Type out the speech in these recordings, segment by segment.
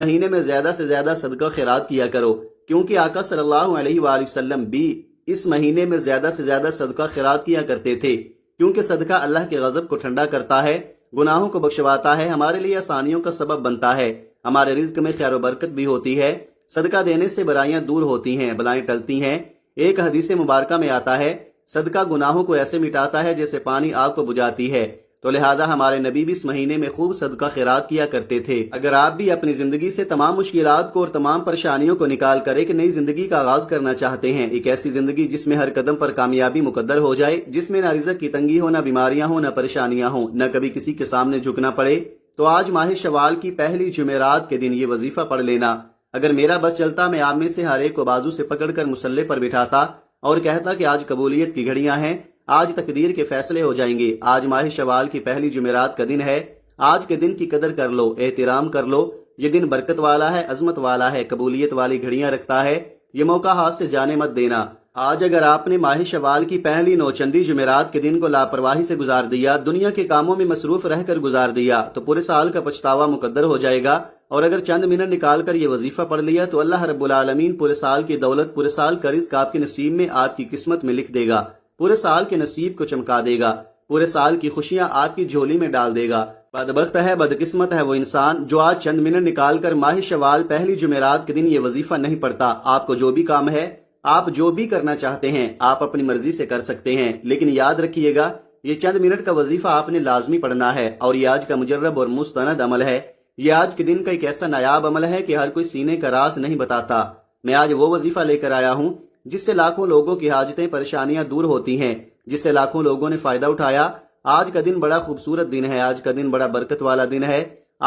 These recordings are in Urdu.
مہینے میں زیادہ سے زیادہ صدقہ خیرات کیا کرو، کیونکہ آقا صلی اللہ علیہ وآلہ وسلم بھی اس مہینے میں زیادہ سے زیادہ صدقہ خیرات کیا کرتے تھے، کیونکہ صدقہ اللہ کے غضب کو ٹھنڈا کرتا ہے، گناہوں کو بخشواتا ہے، ہمارے لیے آسانیوں کا سبب بنتا ہے، ہمارے رزق میں خیر و برکت بھی ہوتی ہے۔ صدقہ دینے سے برائیاں دور ہوتی ہیں، بلائیں ٹلتی ہیں۔ ایک حدیث مبارکہ میں آتا ہے، صدقہ گناہوں کو ایسے مٹاتا ہے جیسے پانی آگ کو بجھاتی ہے، تو لہذا ہمارے نبی بھی اس مہینے میں خوب صدقہ خیرات کیا کرتے تھے۔ اگر آپ بھی اپنی زندگی سے تمام مشکلات کو اور تمام پریشانیوں کو نکال کر ایک نئی زندگی کا آغاز کرنا چاہتے ہیں، ایک ایسی زندگی جس میں ہر قدم پر کامیابی مقدر ہو جائے، جس میں نہ رزق کی تنگی ہو، نہ بیماریاں ہوں، نہ پریشانیاں ہوں، نہ کبھی کسی کے سامنے جھکنا پڑے، تو آج ماہ شوال کی پہلی جمعرات کے دن یہ وظیفہ پڑھ لینا۔ اگر میرا بس چلتا، میں آپ میں سے ہر ایک کو بازو سے پکڑ کر مصلے پر بٹھاتا اور کہتا کہ آج قبولیت کی گھڑیاں ہیں، آج تقدیر کے فیصلے ہو جائیں گے، آج ماہ شوال کی پہلی جمعرات کا دن ہے، آج کے دن کی قدر کر لو، احترام کر لو، یہ دن برکت والا ہے، عظمت والا ہے، قبولیت والی گھڑیاں رکھتا ہے، یہ موقع ہاتھ سے جانے مت دینا۔ آج اگر آپ نے ماہ شوال کی پہلی نوچندی جمعرات کے دن کو لاپرواہی سے گزار دیا، دنیا کے کاموں میں مصروف رہ کر گزار دیا، تو پورے سال کا پچھتاوا مقدر ہو جائے گا، اور اگر چند منٹ نکال کر یہ وظیفہ پڑھ لیا تو اللہ رب العالمین پورے سال کی دولت، پورے سال کا رزق آپ کے نصیب میں، آپ کی قسمت میں لکھ دے گا، پورے سال کے نصیب کو چمکا دے گا، پورے سال کی خوشیاں آپ کی جھولی میں ڈال دے گا۔ بدبخت ہے، بدقسمت ہے وہ انسان جو آج چند منٹ نکال کر ماہ شوال پہلی جمعرات کے دن یہ وظیفہ نہیں پڑھتا۔ آپ کو جو بھی کام ہے، آپ جو بھی کرنا چاہتے ہیں، آپ اپنی مرضی سے کر سکتے ہیں، لیکن یاد رکھیے گا یہ چند منٹ کا وظیفہ آپ نے لازمی پڑھنا ہے، اور یہ آج کا مجرب اور مستند عمل ہے۔ یہ آج کے دن کا ایک ایسا نایاب عمل ہے کہ ہر کوئی سینے کا راز نہیں بتاتا۔ میں آج وہ وظیفہ لے کر آیا ہوں جس سے لاکھوں لوگوں کی حاجتیں، پریشانیاں دور ہوتی ہیں، جس سے لاکھوں لوگوں نے فائدہ اٹھایا۔ آج کا دن بڑا خوبصورت دن ہے، آج کا دن بڑا برکت والا دن ہے۔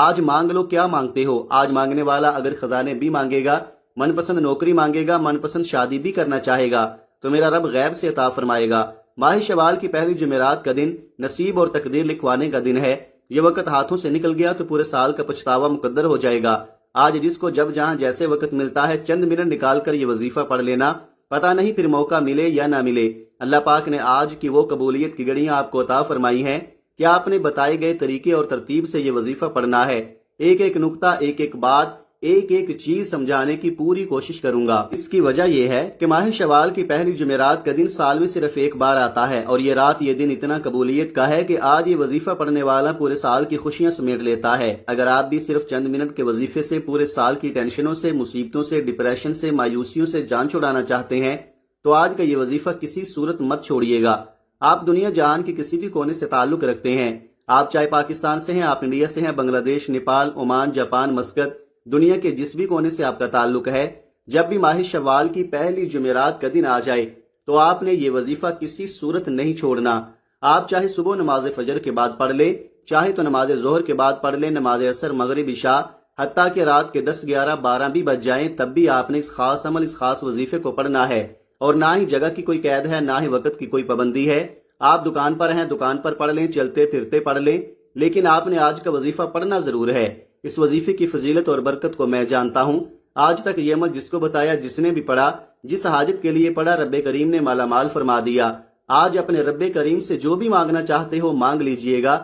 آج مانگ لو کیا مانگتے ہو۔ آج مانگنے والا اگر خزانے بھی مانگے گا، من پسند نوکری مانگے گا، من پسند شادی بھی کرنا چاہے گا، تو میرا رب غیب سے عطا فرمائے گا۔ ماہ شوال کی پہلی جمعرات کا دن نصیب اور تقدیر لکھوانے کا دن ہے۔ یہ وقت ہاتھوں سے نکل گیا تو پورے سال کا پچھتاوا مقدر ہو جائے گا۔ آج جس کو جب جہاں جیسے وقت ملتا ہے، چند منٹ نکال کر یہ وظیفہ پڑھ لینا، پتہ نہیں پھر موقع ملے یا نہ ملے۔ اللہ پاک نے آج کی وہ قبولیت کی گھڑیاں آپ کو عطا فرمائی ہیں کہ آپ نے بتائے گئے طریقے اور ترتیب سے یہ وظیفہ پڑھنا ہے۔ ایک ایک نقطہ، ایک ایک بات، ایک ایک چیز سمجھانے کی پوری کوشش کروں گا۔ اس کی وجہ یہ ہے کہ ماہ شوال کی پہلی جمعرات کا دن سال میں صرف ایک بار آتا ہے، اور یہ رات، یہ دن اتنا قبولیت کا ہے کہ آج یہ وظیفہ پڑھنے والا پورے سال کی خوشیاں سمیٹ لیتا ہے۔ اگر آپ بھی صرف چند منٹ کے وظیفے سے پورے سال کی ٹینشنوں سے، مصیبتوں سے، ڈپریشن سے، مایوسیوں سے جان چھڑانا چاہتے ہیں، تو آج کا یہ وظیفہ کسی صورت مت چھوڑیے گا۔ آپ دنیا جہان کے کسی بھی کونے سے تعلق رکھتے ہیں، آپ چاہے پاکستان سے ہیں، آپ انڈیا سے ہیں، بنگلہ دیش، نیپال، عمان، جاپان، مسقط، دنیا کے جس بھی کونے سے آپ کا تعلق ہے، جب بھی ماہ شوال کی پہلی جمعرات کا دن آ جائے تو آپ نے یہ وظیفہ کسی صورت نہیں چھوڑنا۔ آپ چاہے صبح نماز فجر کے بعد پڑھ لیں، چاہے تو نماز ظہر کے بعد پڑھ لیں، نماز عصر، مغرب، عشاء، حتیٰ کہ رات کے 10، 11، 12 بھی بج جائیں، تب بھی آپ نے اس خاص عمل، اس خاص وظیفے کو پڑھنا ہے۔ اور نہ ہی جگہ کی کوئی قید ہے، نہ ہی وقت کی کوئی پابندی ہے۔ آپ دکان پر ہیں، دکان پر پڑھ لیں، چلتے پھرتے پڑھ لیں، لیکن آپ نے آج کا وظیفہ پڑھنا ضرور ہے۔ اس وظیفے کی فضیلت اور برکت کو میں جانتا ہوں۔ آج تک یہ عمل جس کو بتایا، جس نے بھی پڑھا، جس حاجت کے لیے پڑھا، رب کریم نے مالا مال فرما دیا۔ آج اپنے رب کریم سے جو بھی مانگنا چاہتے ہو مانگ لیجئے گا۔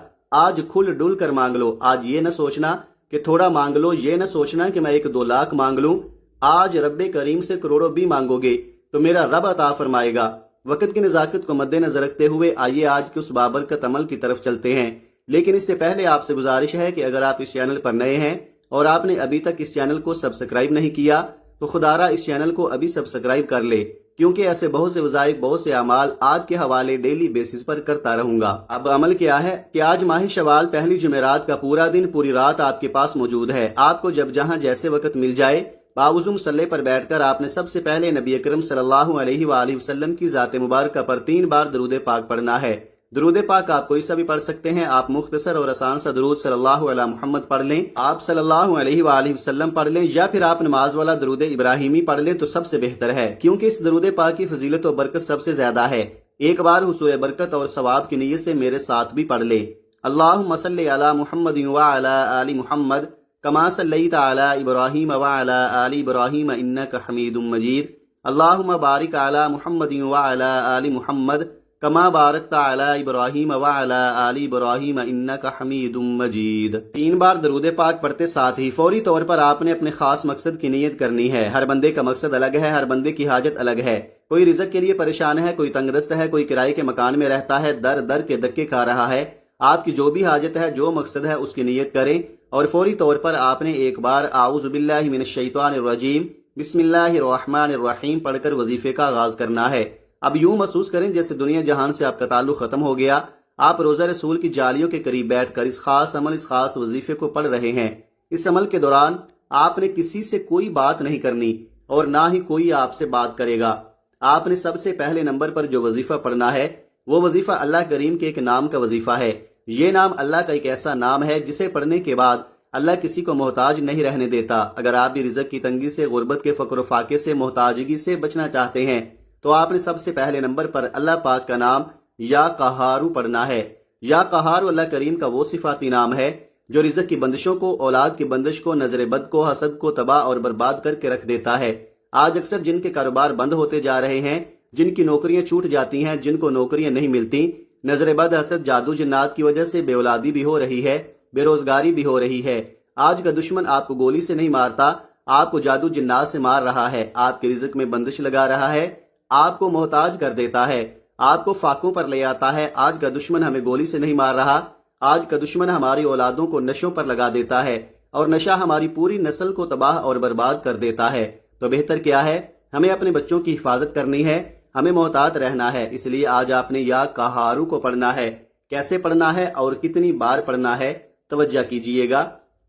آج کھل ڈل کر مانگ لو۔ آج یہ نہ سوچنا کہ تھوڑا مانگ لو، یہ نہ سوچنا کہ میں 1-2 لاکھ مانگ لوں۔ آج رب کریم سے کروڑوں بھی مانگو گے تو میرا رب عطا فرمائے گا۔ وقت کی نزاکت کو مد نظر رکھتے ہوئے آئیے آج کے اس بابرکت عمل کی طرف چلتے ہیں، لیکن اس سے پہلے آپ سے گزارش ہے کہ اگر آپ اس چینل پر نئے ہیں اور آپ نے ابھی تک اس چینل کو سبسکرائب نہیں کیا تو خدا را اس چینل کو ابھی سبسکرائب کر لے، کیونکہ ایسے بہت سے وظائف، بہت سے اعمال آپ کے حوالے ڈیلی بیسس پر کرتا رہوں گا۔ اب عمل کیا ہے کہ آج ماہ شوال پہلی جمعرات کا پورا دن، پوری رات آپ کے پاس موجود ہے۔ آپ کو جب جہاں جیسے وقت مل جائے، باوضو مصلے پر بیٹھ کر آپ نے سب سے پہلے نبی اکرم صلی اللہ علیہ وآلہ وسلم کی ذات مبارکہ پر 3 بار درود پاک پڑھنا ہے۔ درود پاک آپ کوئی سا بھی پڑھ سکتے ہیں۔ آپ مختصر اور آسان سا درود صلی اللہ علیہ محمد پڑھ لیں، آپ صلی اللہ علیہ وآلہ وسلم پڑھ لیں، یا پھر آپ نماز والا درود ابراہیمی پڑھ لیں تو سب سے بہتر ہے، کیونکہ اس درود پاک کی فضیلت و برکت سب سے زیادہ ہے۔ ایک بار حصول برکت اور ثواب کی نیت سے میرے ساتھ بھی پڑھ لیں۔ اللہم صلی علی محمد وعلی آل محمد کما صلیت علی ابراہیم وعلی آل ابراہیم انک حمید مجید۔ اللہم بارک علی محمد وعلی آل محمد کما بارکت علی ابراہیم وعلی آل ابراہیم انک حمید مجید۔ 3 بار درود پاک پڑھتے ساتھ ہی فوری طور پر آپ نے اپنے خاص مقصد کی نیت کرنی ہے۔ ہر بندے کا مقصد الگ ہے، ہر بندے کی حاجت الگ ہے۔ کوئی رزق کے لیے پریشان ہے، کوئی تنگ دست ہے، کوئی کرائے کے مکان میں رہتا ہے، در در کے دھکے کھا رہا ہے۔ آپ کی جو بھی حاجت ہے، جو مقصد ہے، اس کی نیت کریں اور فوری طور پر آپ نے ایک بار اعوذ باللہ من الشیطان الرجیم بسم اللہ الرحمن الرحیم پڑھ کر وظیفے کا آغاز کرنا ہے۔ اب یوں محسوس کریں جیسے دنیا جہان سے آپ کا تعلق ختم ہو گیا، آپ روزہ رسول کی جالیوں کے قریب بیٹھ کر اس خاص عمل، اس خاص وظیفے کو پڑھ رہے ہیں۔ اس عمل کے دوران آپ نے کسی سے کوئی بات نہیں کرنی اور نہ ہی کوئی آپ سے بات کرے گا۔ آپ نے سب سے پہلے نمبر پر جو وظیفہ پڑھنا ہے وہ وظیفہ اللہ کریم کے ایک نام کا وظیفہ ہے۔ یہ نام اللہ کا ایک ایسا نام ہے جسے پڑھنے کے بعد اللہ کسی کو محتاج نہیں رہنے دیتا۔ اگر آپ بھی رزق کی تنگی سے، غربت کے فقر و فاقے سے، محتاجگی سے بچنا چاہتے ہیں تو آپ نے سب سے پہلے نمبر پر اللہ پاک کا نام یا قہارو پڑھنا ہے۔ یا قہارو اللہ کریم کا وہ صفاتی نام ہے جو رزق کی بندشوں کو، اولاد کی بندش کو، نظر بد کو، حسد کو تباہ اور برباد کر کے رکھ دیتا ہے۔ آج اکثر جن کے کاروبار بند ہوتے جا رہے ہیں، جن کی نوکریاں چھوٹ جاتی ہیں، جن کو نوکریاں نہیں ملتی، نظر بد، حسد، جادو جنات کی وجہ سے بے اولادی بھی ہو رہی ہے، بے روزگاری بھی ہو رہی ہے۔ آج کا دشمن آپ کو گولی سے نہیں مارتا، آپ کو جادو جنات سے مار رہا ہے، آپ کے رزق میں بندش لگا رہا ہے، آپ کو محتاج کر دیتا ہے، آپ کو فاقوں پر لے آتا ہے۔ آج کا دشمن ہمیں گولی سے نہیں مار رہا، آج کا دشمن ہماری اولادوں کو نشوں پر لگا دیتا ہے اور نشہ ہماری پوری نسل کو تباہ اور برباد کر دیتا ہے۔ تو بہتر کیا ہے، ہمیں اپنے بچوں کی حفاظت کرنی ہے، ہمیں محتاط رہنا ہے۔ اس لیے آج آپ نے یا قہارو کو پڑھنا ہے۔ کیسے پڑھنا ہے اور کتنی بار پڑھنا ہے، توجہ کیجئے گا۔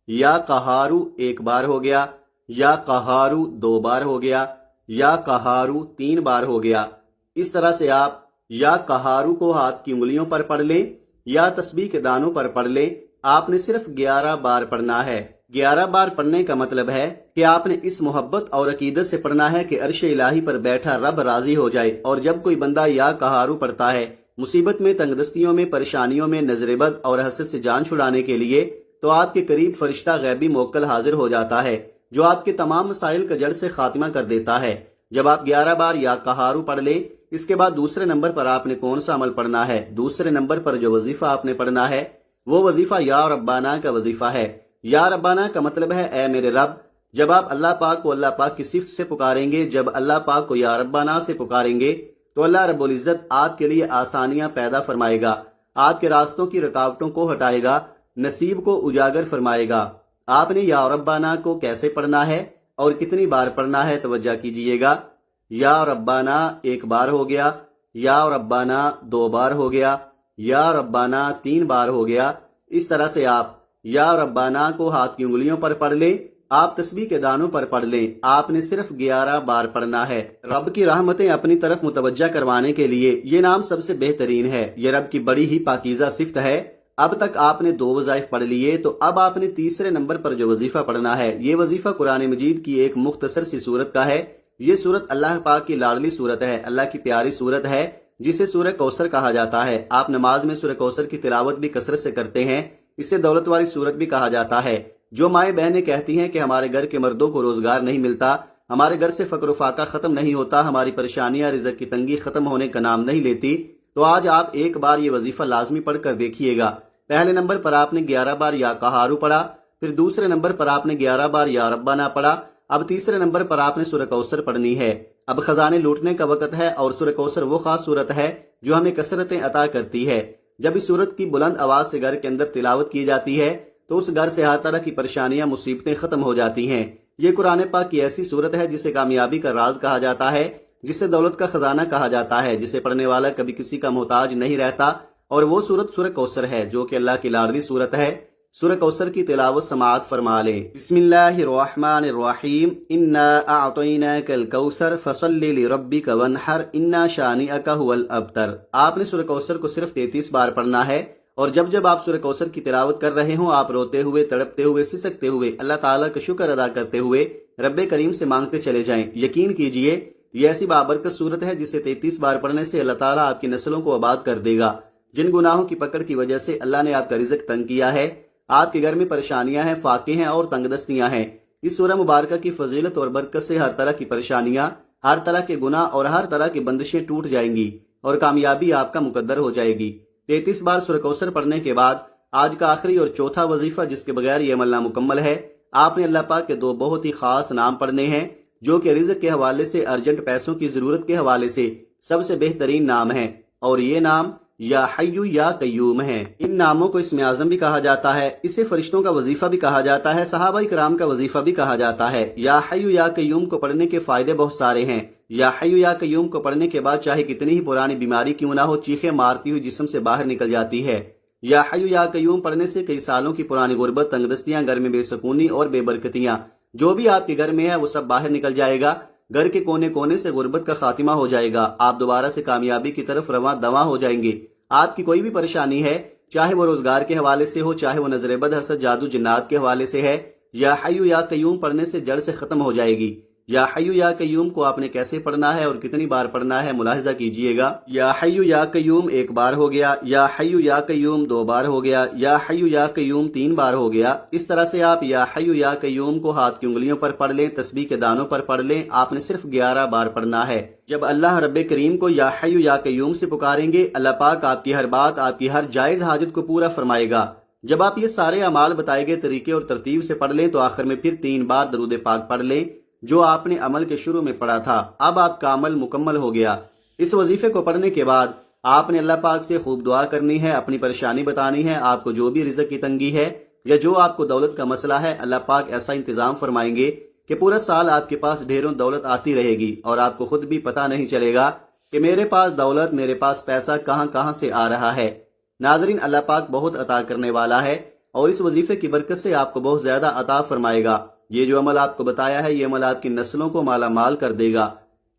یا قہارو 1 بار ہو گیا، یا قہارو 2 بار ہو گیا، یا قہارو 3 بار ہو گیا۔ اس طرح سے آپ یا قہارو کو ہاتھ کی انگلیوں پر پڑھ لیں یا تسبیح کے دانوں پر پڑھ لیں۔ آپ نے صرف 11 بار پڑھنا ہے۔ 11 بار پڑھنے کا مطلب ہے کہ آپ نے اس محبت اور عقیدت سے پڑھنا ہے کہ عرش الہی پر بیٹھا رب راضی ہو جائے۔ اور جب کوئی بندہ یا قہارو پڑھتا ہے مصیبت میں، تنگ دستیوں میں، پریشانیوں میں، نظر بد اور حسد سے جان چھڑانے کے لیے، تو آپ کے قریب فرشتہ غیبی موکل حاضر ہو جاتا ہے جو آپ کے تمام مسائل کا جڑ سے خاتمہ کر دیتا ہے۔ جب آپ 11 بار یا قہارو پڑھ لیں، اس کے بعد دوسرے نمبر پر آپ نے کون سا عمل پڑھنا ہے؟ دوسرے نمبر پر جو وظیفہ آپ نے پڑھنا ہے وہ وظیفہ یا ربانہ کا وظیفہ ہے۔ یا ربانہ کا مطلب ہے اے میرے رب۔ جب آپ اللہ پاک کو اللہ پاک کی صفت سے پکاریں گے، جب اللہ پاک کو یا ربانہ سے پکاریں گے تو اللہ رب العزت آپ کے لیے آسانیاں پیدا فرمائے گا، آپ کے راستوں کی رکاوٹوں کو ہٹائے گا، نصیب کو اجاگر فرمائے گا۔ آپ نے یا ربانہ کو کیسے پڑھنا ہے اور کتنی بار پڑھنا ہے، توجہ کیجئے گا۔ یا ربانہ 1 بار ہو گیا، یا ربانہ 2 بار ہو گیا، یا ربانہ 3 بار ہو گیا۔ اس طرح سے آپ یا ربانہ کو ہاتھ کی انگلیوں پر پڑھ لیں، آپ تسبیح کے دانوں پر پڑھ لیں۔ آپ نے صرف 11 بار پڑھنا ہے۔ رب کی رحمتیں اپنی طرف متوجہ کروانے کے لیے یہ نام سب سے بہترین ہے۔ یہ رب کی بڑی ہی پاکیزہ صفت ہے۔ اب تک آپ نے 2 وظائف پڑھ لیے، تو اب آپ نے تیسرے نمبر پر جو وظیفہ پڑھنا ہے، یہ وظیفہ قرآن مجید کی ایک مختصر سی سورت کا ہے۔ یہ سورت اللہ پاک کی لاڈلی سورت ہے، اللہ کی پیاری سورت ہے جسے سورہ کوثر کہا جاتا ہے۔ آپ نماز میں سورہ کوثر کی تلاوت بھی کثرت سے کرتے ہیں، اسے دولت والی سورت بھی کہا جاتا ہے۔ جو مائیں بہنیں کہتی ہیں کہ ہمارے گھر کے مردوں کو روزگار نہیں ملتا، ہمارے گھر سے فقر و فاقہ ختم نہیں ہوتا، ہماری پریشانیاں، رزق کی تنگی ختم ہونے کا نام نہیں لیتی، تو آج آپ 1 بار یہ وظیفہ لازمی پڑھ کر دیکھیے گا۔ پہلے نمبر پر آپ نے 11 بار یا قہارو پڑھا، پھر دوسرے نمبر پر آپ نے 11 بار یا ربانہ پڑھا، اب تیسرے نمبر پر آپ نے سورہ کوثر پڑھنی ہے۔ اب خزانے لوٹنے کا وقت ہے اور سورہ کوثر وہ خاص سورت ہے جو ہمیں کثرتیں عطا کرتی ہے۔ جب اس سورت کی بلند آواز سے گھر کے اندر تلاوت کی جاتی ہے تو اس گھر سے ہر طرح کی پریشانیاں، مصیبتیں ختم ہو جاتی ہیں۔ یہ قرآن پاک کی ایسی سورت ہے جسے کامیابی کا راز کہا جاتا ہے، جسے دولت کا خزانہ کہا جاتا ہے، جسے پڑھنے والا کبھی کسی کا محتاج نہیں رہتا، اور وہ سورت سورہ کوثر ہے جو کہ اللہ کی لاڈلی سورت ہے۔ سورہ کوثر کی تلاوت سماعت فرما لیں۔ بسم اللہ الرحمن الرحیم، انا اعطیناک الکوثر فصل لربک وانحر انا شانئک ھو الابتر۔ آپ نے سورہ کوثر کو صرف 33 بار پڑھنا ہے، اور جب جب آپ سورہ کوثر کی تلاوت کر رہے ہوں، آپ روتے ہوئے، تڑپتے ہوئے، سسکتے ہوئے، اللہ تعالیٰ کا شکر ادا کرتے ہوئے رب کریم سے مانگتے چلے جائیں۔ یقین کیجئے یہ ایسی بابرکت صورت ہے جسے 33 بار پڑھنے سے اللہ تعالیٰ آپ کی نسلوں کو آباد کر دے گا۔ جن گناہوں کی پکڑ کی وجہ سے اللہ نے آپ کا رزق تنگ کیا ہے، آپ کے گھر میں پریشانیاں ہیں، فاقے ہیں اور تنگ دستیاں ہیں، اس سورہ مبارکہ کی فضیلت اور برکت سے ہر طرح کی پریشانیاں، ہر طرح کے گناہ اور ہر طرح کی بندشیں ٹوٹ جائیں گی۔ اور کامیابی آپ کا مقدر ہو جائے گی۔ 33 بار سورہ کوثر پڑھنے کے بعد آج کا آخری اور چوتھا وظیفہ جس کے بغیر یہ عمل نامکمل ہے، آپ نے اللہ پاک کے 2 بہت ہی خاص نام پڑھنے ہیں جو کہ رزق کے حوالے سے، ارجنٹ پیسوں کی ضرورت کے حوالے سے سب سے بہترین نام ہیں، اور یہ نام یا حیو یا قیوم ہے۔ ان ناموں کو اسم اعظم بھی کہا جاتا ہے، اسے فرشتوں کا وظیفہ بھی کہا جاتا ہے، صحابہ کرام کا وظیفہ بھی کہا جاتا ہے۔ یا حیو یا قیوم کو پڑھنے کے فائدے بہت سارے ہیں۔ یا حیو یا قیوم کو پڑھنے کے بعد چاہے کتنی ہی پرانی بیماری کیوں نہ ہو، چیخیں مارتی ہوئی جسم سے باہر نکل جاتی ہے۔ یا حیو یا قیوم پڑھنے سے کئی سالوں کی پرانی غربت، تنگ دستیاں، گھر میں بے سکونی اور بے برکتیاں جو بھی آپ کے گھر میں ہے وہ سب باہر نکل جائے گا۔ گھر کے کونے کونے سے غربت کا خاتمہ ہو جائے گا، آپ دوبارہ سے کامیابی کی طرف رواں دواں ہو جائیں گے۔ آپ کی کوئی بھی پریشانی ہے، چاہے وہ روزگار کے حوالے سے ہو، چاہے وہ نظر بد، حسد، جادو، جنات کے حوالے سے ہے، یا حیو یا قیوم پڑھنے سے جڑ سے ختم ہو جائے گی۔ یا حیو یا قیوم کو آپ نے کیسے پڑھنا ہے اور کتنی بار پڑھنا ہے ملاحظہ کیجئے گا۔ یا حیو یا قیوم 1 بار ہو گیا، یا حیو یا قیوم 2 بار ہو گیا، یا حیو یا قیوم 3 بار ہو گیا۔ اس طرح سے آپ یا حیو یا قیوم کو ہاتھ کی انگلیوں پر پڑھ لیں، تسبیح کے دانوں پر پڑھ لیں، آپ نے صرف 11 بار پڑھنا ہے۔ جب اللہ رب کریم کو یا حیو یا قیوم سے پکاریں گے، اللہ پاک آپ کی ہر بات، آپ کی ہر جائز حاجت کو پورا فرمائے گا۔ جب آپ یہ سارے اعمال بتائے گئے طریقے اور ترتیب سے پڑھ لیں تو آخر میں پھر 3 بار درود پاک پڑھ لیں جو آپ نے عمل کے شروع میں پڑھا تھا۔ اب آپ کا عمل مکمل ہو گیا۔ اس وظیفے کو پڑھنے کے بعد آپ نے اللہ پاک سے خوب دعا کرنی ہے، اپنی پریشانی بتانی ہے، آپ کو جو بھی رزق کی تنگی ہے یا جو آپ کو دولت کا مسئلہ ہے، اللہ پاک ایسا انتظام فرمائیں گے کہ پورا سال آپ کے پاس ڈھیروں دولت آتی رہے گی اور آپ کو خود بھی پتہ نہیں چلے گا کہ میرے پاس دولت، میرے پاس پیسہ کہاں کہاں سے آ رہا ہے۔ ناظرین، اللہ پاک بہت عطا کرنے والا ہے اور اس وظیفے کی برکت سے آپ کو بہت زیادہ عطا فرمائے گا۔ یہ جو عمل آپ کو بتایا ہے، یہ عمل آپ کی نسلوں کو مالا مال کر دے گا۔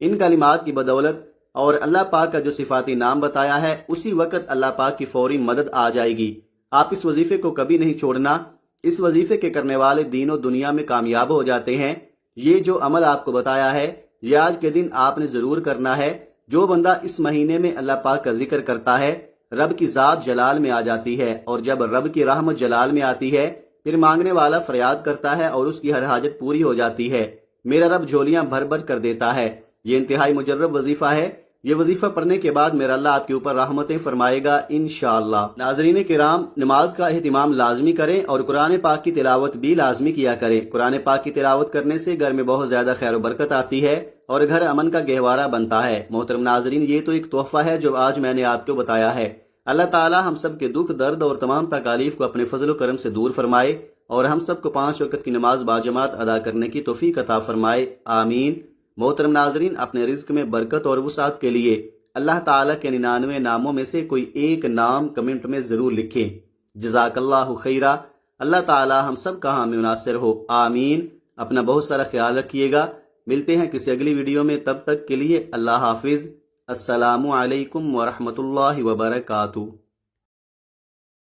ان کلمات کی بدولت اور اللہ پاک کا جو صفاتی نام بتایا ہے، اسی وقت اللہ پاک کی فوری مدد آ جائے گی۔ آپ اس وظیفے کو کبھی نہیں چھوڑنا۔ اس وظیفے کے کرنے والے دین و دنیا میں کامیاب ہو جاتے ہیں۔ یہ جو عمل آپ کو بتایا ہے، یہ آج کے دن آپ نے ضرور کرنا ہے۔ جو بندہ اس مہینے میں اللہ پاک کا ذکر کرتا ہے، رب کی ذات جلال میں آ جاتی ہے، اور جب رب کی رحمت جلال میں آتی ہے پھر مانگنے والا فریاد کرتا ہے اور اس کی ہر حاجت پوری ہو جاتی ہے۔ میرا رب جھولیاں بھر بھر کر دیتا ہے۔ یہ انتہائی مجرب وظیفہ ہے۔ یہ وظیفہ پڑھنے کے بعد میرا اللہ آپ کے اوپر رحمتیں فرمائے گا انشاءاللہ۔ ناظرین کرام، نماز کا اہتمام لازمی کریں اور قرآن پاک کی تلاوت بھی لازمی کیا کریں۔ قرآن پاک کی تلاوت کرنے سے گھر میں بہت زیادہ خیر و برکت آتی ہے اور گھر امن کا گہوارہ بنتا ہے۔ محترم ناظرین، یہ تو ایک تحفہ ہے جو آج میں نے آپ کو بتایا ہے۔ اللہ تعالی ہم سب کے دکھ، درد اور تمام تکالیف کو اپنے فضل و کرم سے دور فرمائے اور ہم سب کو 5 وقت کی نماز باجماعت ادا کرنے کی توفیق عطا فرمائے، آمین۔ محترم ناظرین، اپنے رزق میں برکت اور وسعت کے لیے اللہ تعالیٰ کے 99 ناموں میں سے کوئی ایک نام کمنٹ میں ضرور لکھیں۔ جزاک اللہ خیرہ۔ اللہ تعالیٰ ہم سب کا حامی ناصر ہو، آمین۔ اپنا بہت سارا خیال رکھیے گا۔ ملتے ہیں کسی اگلی ویڈیو میں، تب تک کے لیے اللہ حافظ۔ السلام علیکم ورحمۃ اللہ وبرکاتہ۔